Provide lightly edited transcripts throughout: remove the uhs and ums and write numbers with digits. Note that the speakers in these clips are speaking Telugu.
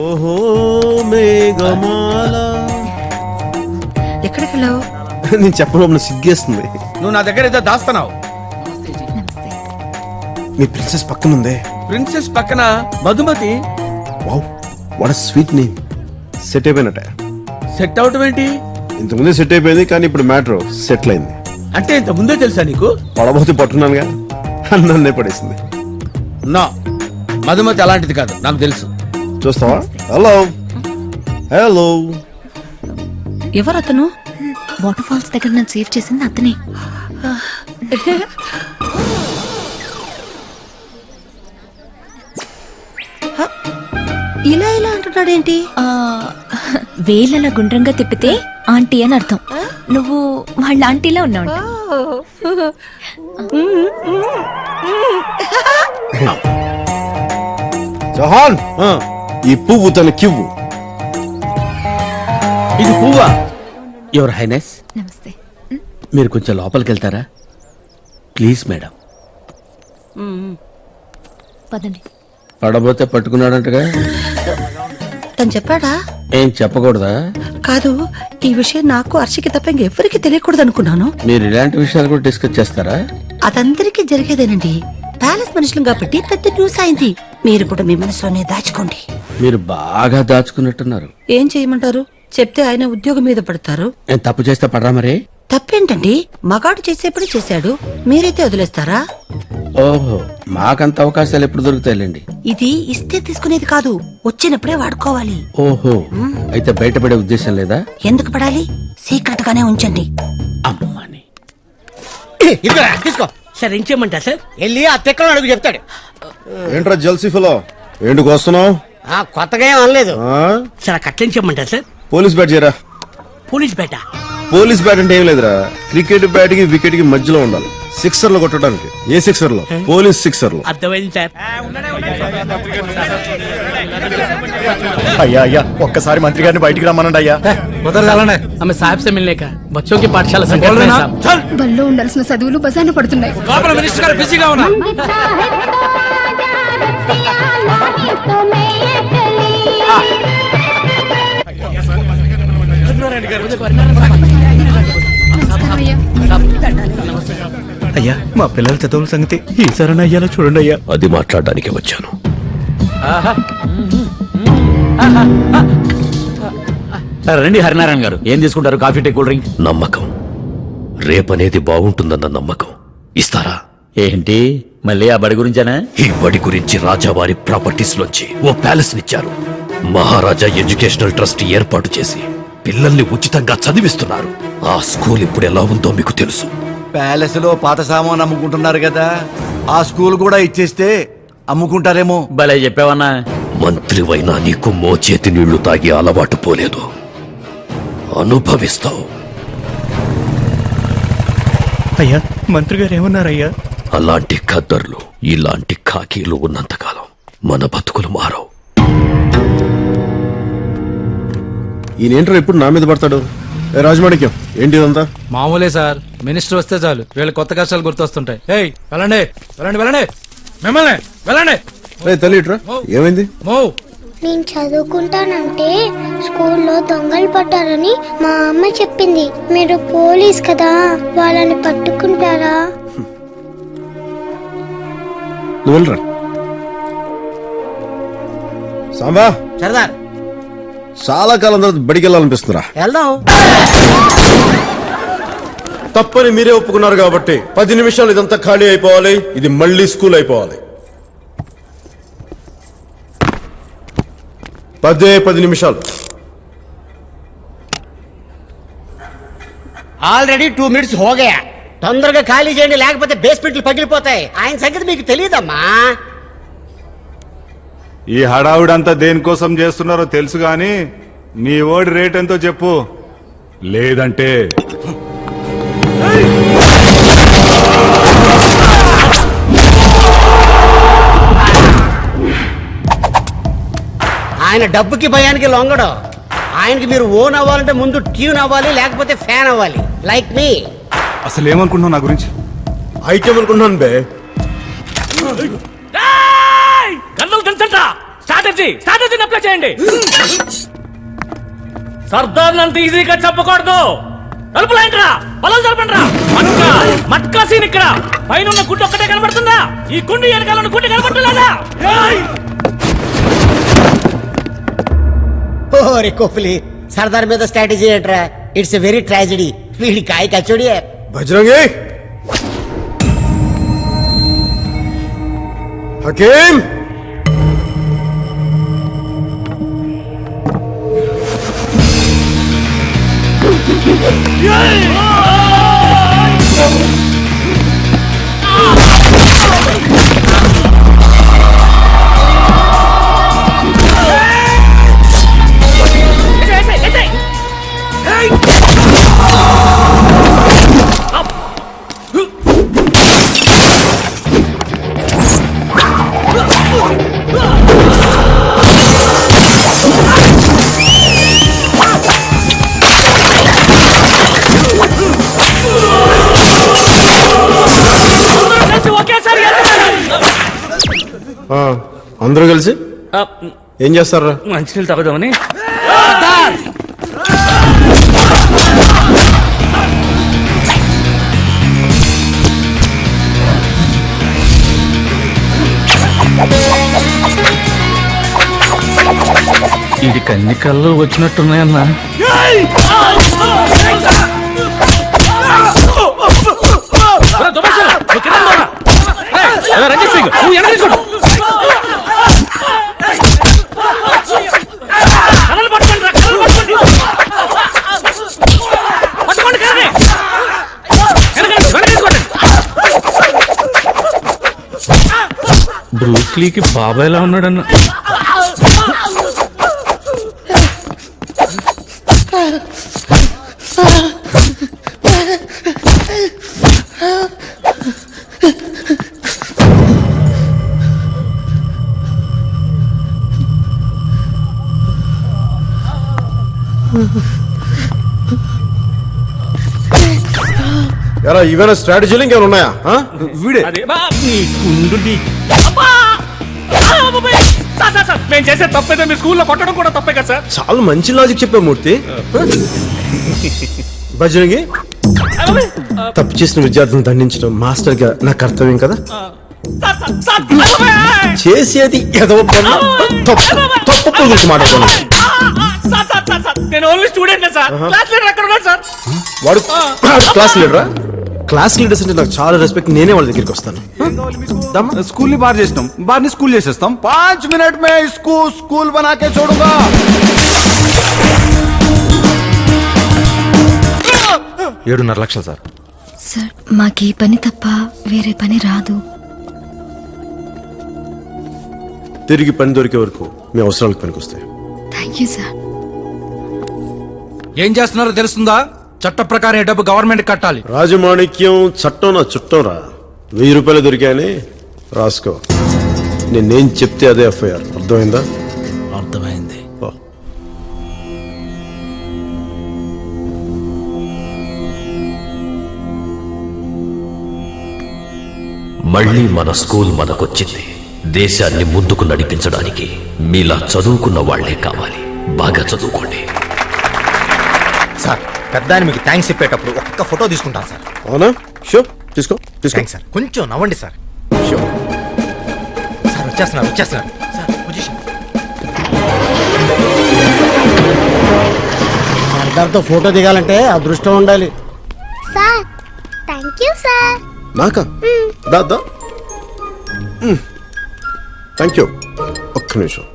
ఓహో మేఘమాల. ఎక్కడికి వెళ్ళావు? నేను చెప్పడం సిగ్గేస్తుంది. నువ్వు నా దగ్గర ఏదో దాస్తున్నావు. మీ ప్రిన్సెస్ పక్కన ఉందే. ప్రిన్సెస్ పక్కన Madhumati. Wow, what sweet name. Set అయిపోయినట్ట. సెట్ అవటం ఏంటి? ఇంతకుముందే సెట్ అయిపోయింది, కానీ ఇప్పుడు మ్యాటర్ సెటిల్ అయింది. అంటే ఇంత ముందే తెలుసా నీకు? పడబోతే పట్టున్నానుగా, నన్నే పడేసింది. నా మధుమతి అలాంటిది కాదు, నాకు తెలుసు. చూస్తావా? Hello hello. ఎవరు అతను? వాటర్ ఫాల్స్ దగ్గర నన్ను సేవ్ చేసింది అతనే. ఇలా ఇలా అంటున్నాడేంటి? వేలలా గుండ్రంగా తిప్పితే ఆంటీ అని అర్థం. నువ్వు వాళ్ళ ఆంటీలా ఉన్నావు. జహాన్, ఈ పువ్వు తనకివ్వు. ఇది పువ్వా? యువర్ హైనెస్, నమస్తే. మీరు కొంచెం లోపలికి వెళ్తారా ప్లీజ్ మేడం? పదండి. పడబోతే పట్టుకున్నాడంటగా. తను చెప్పాడా? ఏం చెప్పకూడదా? కాదు, ఈ విషయం నాకు హర్షికి తప్ప ఇంకెవ్వరికి తెలియకూడదు అనుకున్నాను. మీరు ఇలాంటి విషయాలు కూడా డిస్కస్ చేస్తారా? అదందరికీ జరిగేదేనండి. ప్యాలెస్ మనుషులు కాబట్టి పెద్ద న్యూస్ అయింది. మీరు కూడా మీ మనసులోనే దాచుకోండి. మీరు బాగా దాచుకున్నట్టున్నారు. ఏం చేయమంటారు? చెప్తే ఆయన ఉద్యోగం మీద పడతారు. నేను తప్పు చేస్తే పడరా మరి? తప్పేంటండి? మగాడు చేసేప్పుడు చేశాడు, మీరైతే వదిలేస్తారా? ఓహో, మాకంత అవకాశాలు ఎప్పుడు దొరుకుతాయిలేండి. ఇది ఇస్తే తీసుకునేది కాదు, వచ్చినప్పుడే వాడుకోవాలి. ఓహో, అయితే బయటపడే ఉద్దేశం లేదా? ఎందుకు పడాలి? సీక్రెట్ గానే ఉంచండి. అమ్మని తీసుకో సార్. ఏం చేయమంటారు సార్? వెళ్ళి ఆ తెక్కలో అడుగు చెప్తాడు. ఏంట్రా జల్సీఫలో ఏంటికి వస్తున్నావు? కొత్తగా ఏం అనలేదు సార్. ఆ కట్లేం చేయమంటారు సార్? పోలీస్ బ్యాట్ చేయరా. పోలీస్ బేట? పోలీస్ బ్యాట్ అంటే ఏం లేదురా, క్రికెట్ బ్యాట్ కి వికెట్ కి మధ్యలో ఉండాలి. సిక్సర్ లో కొట్టడానికి. ఏ సిక్సర్ లో? పోలీస్ సిక్సర్ లో. అర్థమైంది సార్. అయ్యా అయ్యా, ఒక్కసారి మంత్రి గారిని బయటికి రమ్మనండి అయ్యా. हमें साहब से मिलने का बच्चों की पाठशाला संगठन है साहब. బల్లో ఉండాల్సిన చదువులు బజార్న పడుతున్నాయి. మినిస్టర్ గారు బిజీగా ఉన్నా. అయ్యా, మా పిల్లల చదువుల సంగతి ఈసారి అయ్యాలో చూడండి అయ్యా. అది మాట్లాడడానికి వచ్చాను. రండి హరినారాయణ గారు, ఏం తీసుకుంటారు? Coffee, tea, cool drink? నమ్మకం. రేపనేది బాగుంటుందన్న నమ్మకం. ఇస్తారా? ఏంటి మళ్ళీ ఆ బడి గురించేనా? ఈ బడి గురించి రాజావారి ప్రాపర్టీస్ లోంచి ఓ ప్యాలెస్ నిచ్చారు. మహారాజా ఎడ్యుకేషనల్ ట్రస్ట్ ఏర్పాటు చేసి పిల్లల్ని ఉచితంగా చదివిస్తున్నారు. ఆ స్కూల్ ఇప్పుడు ఎలా ఉందో మీకు తెలుసు. ప్యాలెస్ లో పాత సామాన్ అమ్ముకుంటున్నారు కదా, ఆ స్కూల్ కూడా ఇచ్చేస్తే అమ్ముకుంటారేమో. భలే చెప్పావన్నా. మంత్రివైనా నీకు మోచేతి నీళ్లు తాగి అలవాటు పోలేదు. అనుభవిస్తావు. అయ్యా, మంత్రి గారు ఏమన్నారయ్యా? అలాంటి ఖద్దర్లు, ఇలాంటి ఖాకీలు ఉన్నంతకాలం మన బతుకులు మారవు. ఈయనేంట్రా ఇప్పుడు నా మీద పడతాడు? రాజమాణిక్యం, ఏంటి ఇదంతా? మామూలే సార్, మినిస్టర్ వస్తే చాలు వీళ్ళ కొత్త కష్టాలు గుర్తొస్తుంటాయి. ఏయ్ వెళ్ళండి వెళ్ళండి వెళ్ళండి, మిమ్మల్ని వెళ్ళండి. తల్లి ఇట్రా, ఏమైంది? నేను చదువుకుంటానంటే స్కూల్లో దొంగలు పట్టారని మా అమ్మ చెప్పింది. మీరు పోలీస్ కదా, వాళ్ళని పట్టుకుంటారా? నువ్వు వెళ్ళరా. సాంబా, సరదార్ చాలా కాలం తర్వాత బడికి వెళ్ళాలనిపిస్తుందిరా. వెళ్దాం. తప్పని మీరే ఒప్పుకున్నారు కాబట్టి 10 నిమిషాలు ఇదంతా ఖాళీ అయిపోవాలి. ఇది మళ్ళీ స్కూల్ అయిపోవాలి. 10 నిమిషాలు. Already 2 minutes హోగయా. తొందరగా ఖాళీ చేయండి, లేకపోతే బేస్మెంట్లు పగిలిపోతాయి. ఆయన సంగతి మీకు తెలియదమ్మా. ఈ హడావుడంతా దేనికోసం చేస్తున్నారో తెలుసు గాని మీ ఓడి రేట్ ఎంతో చెప్పు, లేదంటే ఆయన డబ్బుకి భయానికి లొంగడం. ఆయనకి మీరు ఓన్ అవ్వాలంటే ముందు ట్యూన్ అవ్వాలి, లేకపోతే ఫ్యాన్ అవ్వాలి. లైక్ మీ. అసలు ఏమనుకుంటున్నావు నా గురించి? ఐటమ్ అనుకుంటున్నాను బే. గన్నులు తెలుసంట. స్టార్ట్ స్ట్రాటజీని అప్లై చేయండి. సర్దార్ అంత ఈజీగా చెప్పకూడదు. తలుపులేంట్రా, బలం జరపండిరా. మట్కా సీన్ ఇక్కడ. పైన ఉన్న గుడ్డు ఒక్కటే కనబడుతుందా? ఈ కుండి వెనకాల ఉన్న గుడ్డు కనబడలేదా? ఓరే కోహ్లీ, సర్దార్ మీద స్ట్రాటజీ ఏంట్రా? It's a very tragedy. వీడి కాయ కచోడి. బజరంగి, హకీం, అందరూ కలిసి ఏం చేస్తారా? మంచినీళ్ళు తాగుదామని. ఇది కన్ని కళ్ళు వచ్చినట్టున్నాయన్నా. రంజిత్ సింగ్, నువ్వు వెనక తీసుకో. బ్రూస్లీకి బాబాయ్లా ఉన్నాడన్న. ఎలా ఇవేనా స్ట్రాటజీలు ఇంకేమైనా ఉన్నాయా? వీడే మేము చేసే తప్పైతే మీ స్కూల్లో కొట్టడం కూడా తప్పే కదా సార్. చాలా మంచి లాజిక్ చెప్పే మూర్తి. బజరంగి, తప్పు చేసిన విద్యార్థులను దండించడం మాస్టర్ గా నా కర్తవ్యం కదా. చేసేది ఎదవ పనులు, తప్పు గురించి మాట్లాడుతున్నాను. నేను only student sir. Class leader ఎక్కడ ఉన్నాడు సార్? వాడు క్లాస్ లీడరా? క్లాస్ లీడర్స్ అంటే నాకు చాలా రెస్పెక్ట్. నేనే వాళ్ళ దగ్గరికి వస్తాను. స్కూల్ ని బార్ చేసినాం, బార్ ని స్కూల్ చేసేస్తాం. 5 మినిట్ మే స్కూల్ బనాకే చూడుగా. 7.5 లక్షలు సార్. సార్ మాకు ఈ పని తప్ప వేరే పని రాదు. తిరిగి పని దొరికే వరకు మీ అవసరాలకు పనికి వస్తాయి. Thank you sir. ఏం చేస్తున్నారో తెలుస్తుందా? చట్ట ప్రకారం ఈ డబ్బు గవర్నమెంట్ కట్టాలి. రాజమాణిక్యం చట్టం నా చుట్టం రా. 1000 రూపాయలు దొరికాయని రాసుకో. నేనేం చెప్తే అదే ఎఫ్ఐఆర్. అర్థమైందా? అర్థమైంది. మళ్ళీ మన స్కూల్ మనకొచ్చింది. దేశాన్ని ముందుకు నడిపించడానికి మీలా చదువుకున్న వాళ్లే కావాలి. బాగా చదువుకోండి. సార్ పెద్ద మీకు థ్యాంక్స్ చెప్పేటప్పుడు ఒక్క ఫోటో తీసుకుంటాను సార్. అవునా? షో తీసుకో తీసుకో. Thanks sir. కొంచెం నవ్వండి సార్. షో. సార్ వచ్చేస్తున్నారు సార్. పొజిషన్. సర్దార్తో ఫోటో దిగాలంటే అదృష్టం ఉండాలి. Sir thank you sir. నాకా? దా థ్యాంక్ యూ. ఒక్క నిమిషం.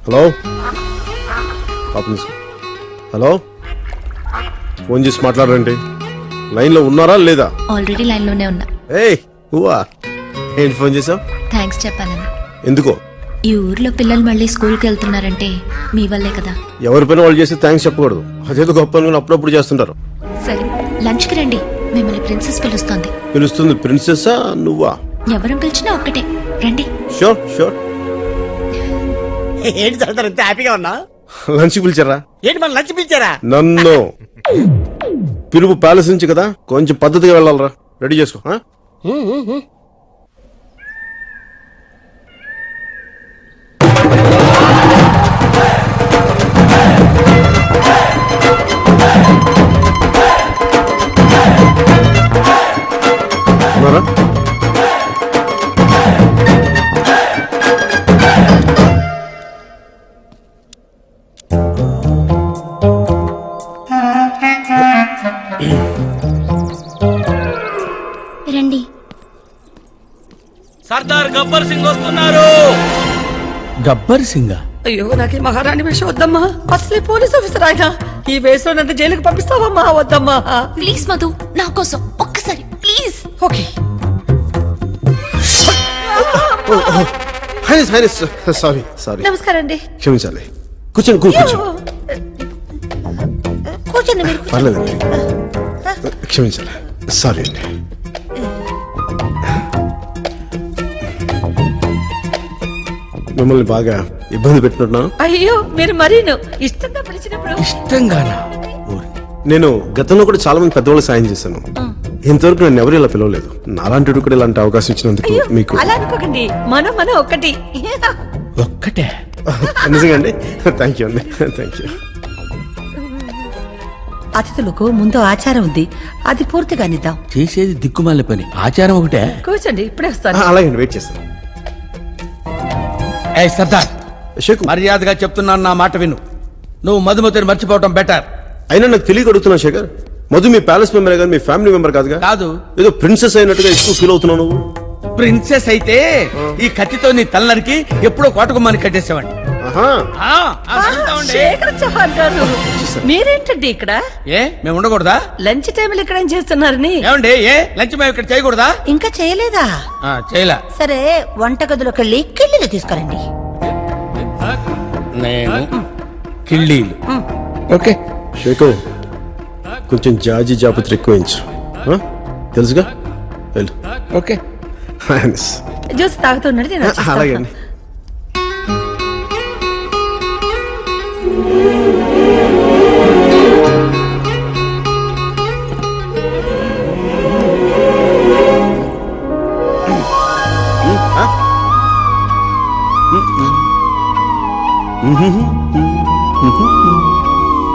హలో హలో, ఫోన్ చేసి మాట్లాడరండి. లైన్లో ఉన్నారా లేదా? ఆల్రెడీ లైన్ లోనే ఉన్నా. ఏయ్ ఊవా, ఏంటి ఫోన్ చేసావు? థ్యాంక్స్ చెప్పాలని. ఎందుకో? ఈ ఊర్లో పిల్లలు మళ్ళీ స్కూల్కి వెళ్తున్నారంటే మీ వల్లే కదా. ఎవరి పైన వాళ్ళు చేస్తే థ్యాంక్స్ చెప్పకూడదు. అదేదో గొప్ప అనుకుని అప్పుడప్పుడు చేస్తుంటారు. సరే లంచ్కి రండి. మిమ్మల్ని ప్రిన్సెస్ పిలుస్తోంది. పిలుస్తుంది ప్రిన్సెస్సా నువ్వా? ఎవరం పిలిచినా ఒక్కటే, రండి. Sure sure. ఏంటి సర్దార్ ఇంత హ్యాపీగా ఉన్నా? లంచ్ పిలిచారా? ఏంటి మన లంచ్ పిలిచారా? నన్ను పిలుపు ప్యాలెస్ నుంచి కదా, కొంచెం పద్ధతిగా వెళ్ళాలరా. రెడీ చేసుకో. రండి. సర్దార్ గబ్బర్ సింగ్ వస్తున్నారు. గబ్బర్ సింగా? అయ్యో నాకు ఈ మహారాణి వేషం వద్దమ్మా. అసలే పోలీస్ ఆఫీసర్ ఆయన. ఈ వేషంలో నన్ను జైలుకి పంపిస్తావమ్మా? వద్దమ్మా. ప్లీజ్ మధు, నా కోసం ఒక్కసారి ప్లీజ్. ఓకే. సారీ సారీ, నమస్కారం అండి. క్షమించాలి. కూర్చోండి కూర్చోండి. కూర్చోండి మీరు. పర్లేదండి, క్షమించాలి. సారీ అండి. మిమ్మల్ని బాగా ఇబ్బంది పెట్టినట్టున్నాను. అయ్యో మీరు మరీను ఇష్టంగా పిలిచినప్పుడు. ఇష్టంగానా? నేను గతంలో కూడా చాలా మంది పెద్దవాళ్ళు సాయం చేశాను. ఇంతవరకు నన్ను ఎవరు ఇలా పిలవలేదు. నాలాంటి కూడా ఇలాంటి అవకాశం ఇచ్చినందుకు మీకు అలా అనుకోకండి. మనం ఒక్కటి. ఒక్కటే? నిజంగా అండి. థ్యాంక్ యూ అండి, థ్యాంక్ యూ. అతిథులకు ముందు ఆచారం ఉంది, అది పూర్తిగా నిద్దాం. చేసేది దిక్కుమాల పని, ఆచారం ఒకటే. కూర్చోండి, ఇప్పుడే వస్తాను. అలాగే వెయిట్ చేస్తాను. ఏ సర్దార్, షేకు, మర్యాదగా చెప్తున్నాను, నా మాట విను. నువ్వు మధుమతిని మర్చిపోవటం బెటర్. అయినా నాకు తెలియక అడుగుతున్నా శేఖర్, మధు మీ ప్యాలెస్ మెంబర్ కానీ మీ ఫ్యామిలీ మెంబర్ కాదుగా? కాదు. ఏదో ప్రిన్సెస్ అయినట్టుగా ఎక్కువ ఫీల్ అవుతున్నావు నువ్వు. ప్రిన్సెస్ అయితే ఈ కత్తితో నీ తలనరికి ఎప్పుడో కోటకుమ్మని కట్టేసేవాడి. ఆహా. శేఖర్ చౌహాన్ గారు, మీరేంటండి ఇక్కడ? ఏ మేము ఉండకూడదా? లంచ్ టైంలో ఇక్కడ ఏం చేస్తున్నారని? ఏమండి, ఏ లంచ్ మేము ఇక్కడ చేయకూడదా? ఇంకా చేయలేదా? చేయలే. సరే, వంటగదిలోకి వెళ్ళి కిళ్ళిలు తీసుకురండి. నేను కిళ్ళీలు. ఓకే షేకు, కొంచెం జాజి జాపత్రి ఎక్కువించు. తెలుసుగా, వెళ్ళు. ఓకే. జ్యూస్ తాగుతున్నాడు. నేను వచ్చేస్తాను. అలాగే అండి.